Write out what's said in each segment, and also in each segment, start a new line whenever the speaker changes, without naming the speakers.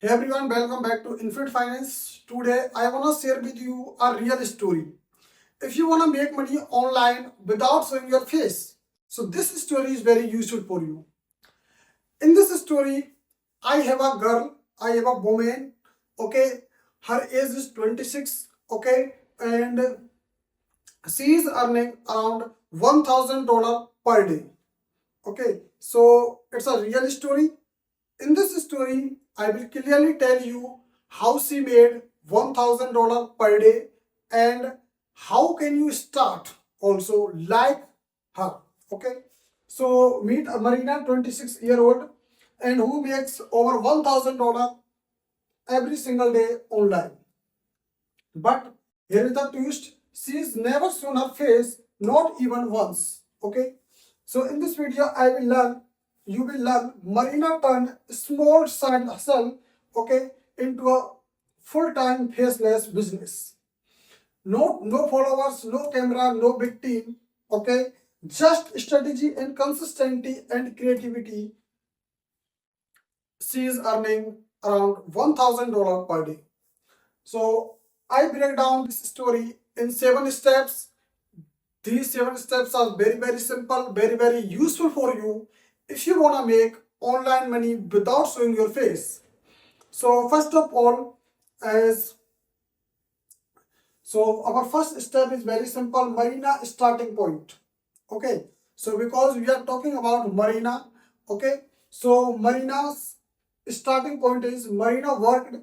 Hey everyone, welcome back to Infinite Finance. Today I want to share with you a real story. If you want to make money online without showing your face, so this story is very useful for you. In this story, I have a girl, I have a woman, okay, her age is 26, okay, and she is earning around $1,000 per day. Okay, so it's a real story. In this story, I will clearly tell you how she made $1,000 per day and how can you start also like her. Okay, so meet a Marina, 26-year-old, and who makes over $1,000 every single day online. But here is the twist: she's never shown her face, not even once. Okay, so in this video, you will learn Marina turned small side hustle, okay, into a full-time faceless business. No followers, no camera, no big team, okay, just strategy and consistency and creativity. She is earning around $1,000 per day. So I break down this story in 7 steps. These 7 steps are very simple, very useful for you if you want to make online money without showing your face. So first of all, as so our first step is very simple: Marina starting point. Okay, so because we are talking about Marina, okay, so Marina's starting point is Marina worked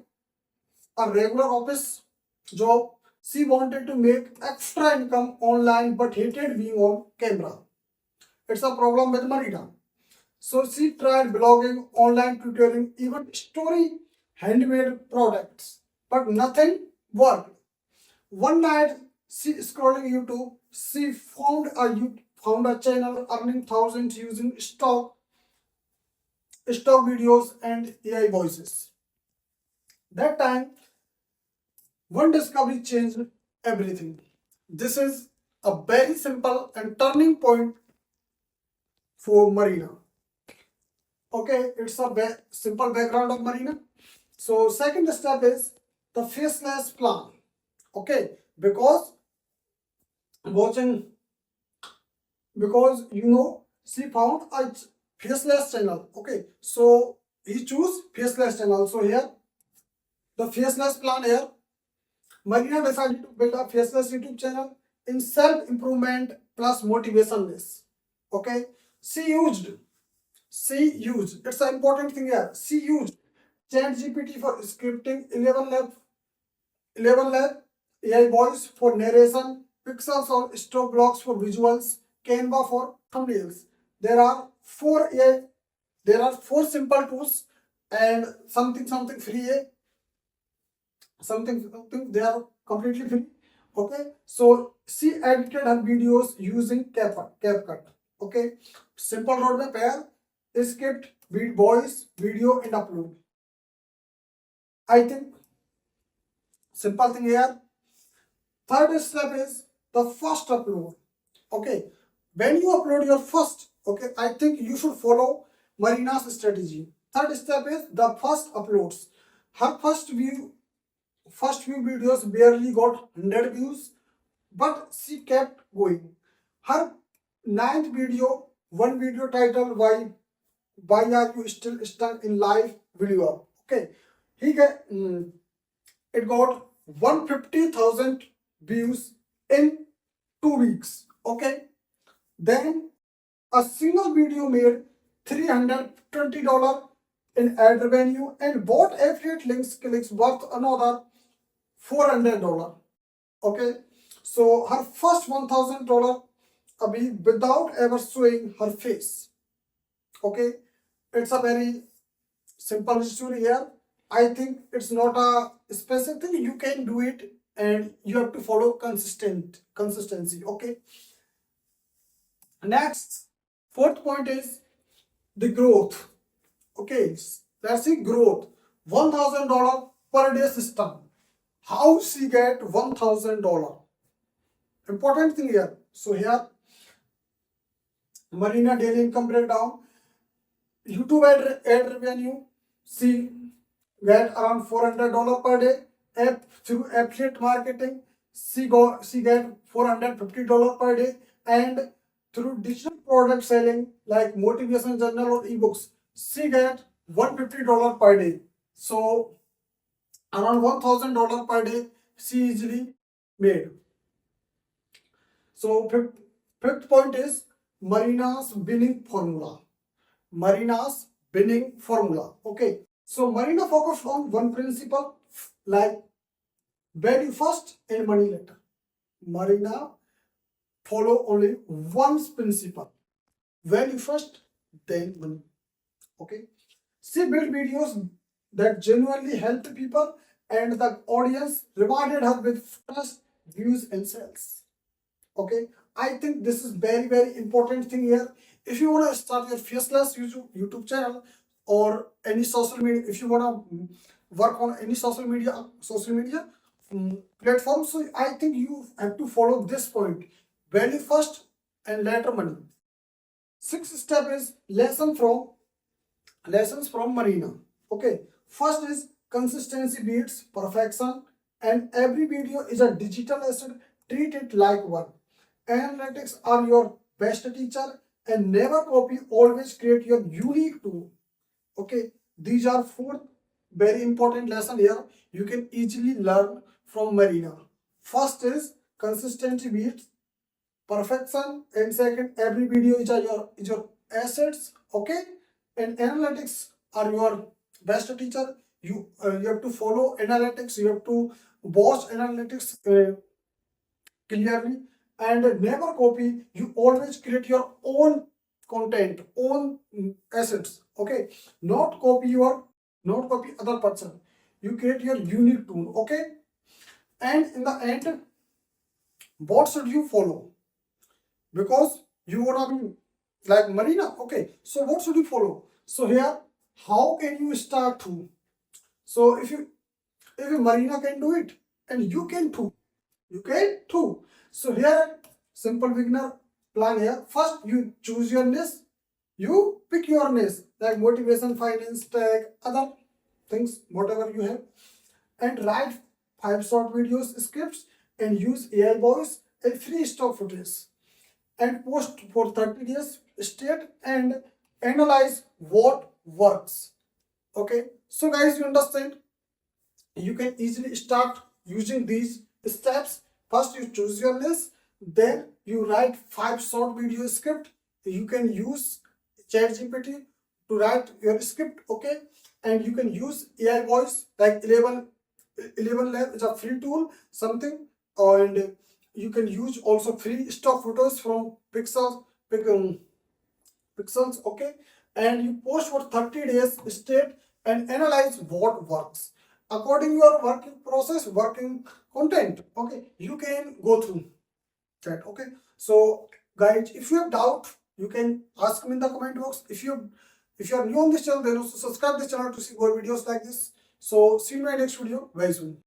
a regular office job. She wanted to make extra income online but hated being on camera. It's a problem with Marina. So she tried blogging, online tutoring, even story handmade products, but nothing worked. One night, she scrolling YouTube, she found a channel earning thousands using stock videos and AI voices. That time, one discovery changed everything. This is a very simple and turning point for Marina. Okay, it's a simple background of Marina. So second step is the faceless plan. Okay, watching because she found a faceless channel. Okay, so he choose faceless channel. So here the faceless plan here. Marina decided to build a faceless YouTube channel in self-improvement plus motivationless. Okay, she used, it's an important thing here. She used ChatGPT for scripting, 11 lab AI voice for narration, Pixels or stock blocks for visuals, Canva for thumbnails. There are four simple tools and something free, something they are completely free. Okay, so she edited her videos using CapCut. Okay, simple roadmap here: script, beat, voice, video, and upload. I think simple thing here. Third step is the first upload. Okay, when you upload your first, okay, I think you should follow Marina's strategy. Third step is the first uploads. Her first few videos barely got 100 views, but she kept going. Her ninth video, one video titled "Why are you still stuck in life?" video. Okay, it got 150,000 views in 2 weeks. Okay, then a single video made $320 in ad revenue and bought affiliate links clicks worth another $400. Okay, so her first $1,000 without ever showing her face. Okay, it's a very simple story here. I think it's not a specific thing. You can do it and you have to follow consistency. Okay, next, fourth point is the growth. Okay, let's see growth. $1,000 per day system. How she get $1,000? Important thing here. So here, Marina daily income breakdown. YouTube ad revenue. She get around $400 per day. Through affiliate marketing, she get $450 per day, and through digital product selling like motivation journal or ebooks, she get $150 per day. So around $1,000 per day she easily made. So fifth point is Marina's winning formula. Marina's winning formula. Okay. So Marina focused on one principle like value first and money later. Marina follow only one principle. Value first, then money. Okay. She built videos that genuinely helped people, and the audience rewarded her with trust, views, and sales. Okay, I think this is very important thing here. If you want to start your Faceless YouTube channel or any social media, if you want to work on any social media platform, so I think you have to follow this point: value first and later money. Sixth step is lessons from Marina. Okay, first is consistency beats perfection, and every video is a digital asset. Treat it like one. Analytics are your best teacher, and never copy, always create your unique tool. Okay, these are four very important lessons here you can easily learn from Marina. First is consistency beats perfection, and second, every video is your assets. Okay, and analytics are your best teacher. You have to follow analytics, you have to watch analytics clearly, and never copy. You always create your own content, own assets. Okay, not copy other person. You create your unique tool. Okay, and in the end, what should you follow? Because you wanna be like Marina. Okay, so what should you follow? So here, how can you start to? So if Marina can do it, and you can too. You can too. So here, simple beginner plan here. First, you choose your niche. You pick your niche like motivation, finance, tech, other things, whatever you have, and write 5 short videos, scripts, and use AI voice and free stock footage, and post for 30 days straight and analyze what works. Okay, so guys, you understand, you can easily start using these steps. First, you choose your list, then you write 5 short video script. You can use ChatGPT to write your script. Okay, and you can use AI voice like 11 Lab is a free tool something, and you can use also free stock photos from pixels. Okay, and you post for 30 days straight and analyze what works according to your working process, working content. Okay, you can go through that. Okay, so guys, if you have doubt, you can ask me in the comment box. If you are new on this channel, then also subscribe this channel to see more videos like this. So see you in my next video very soon.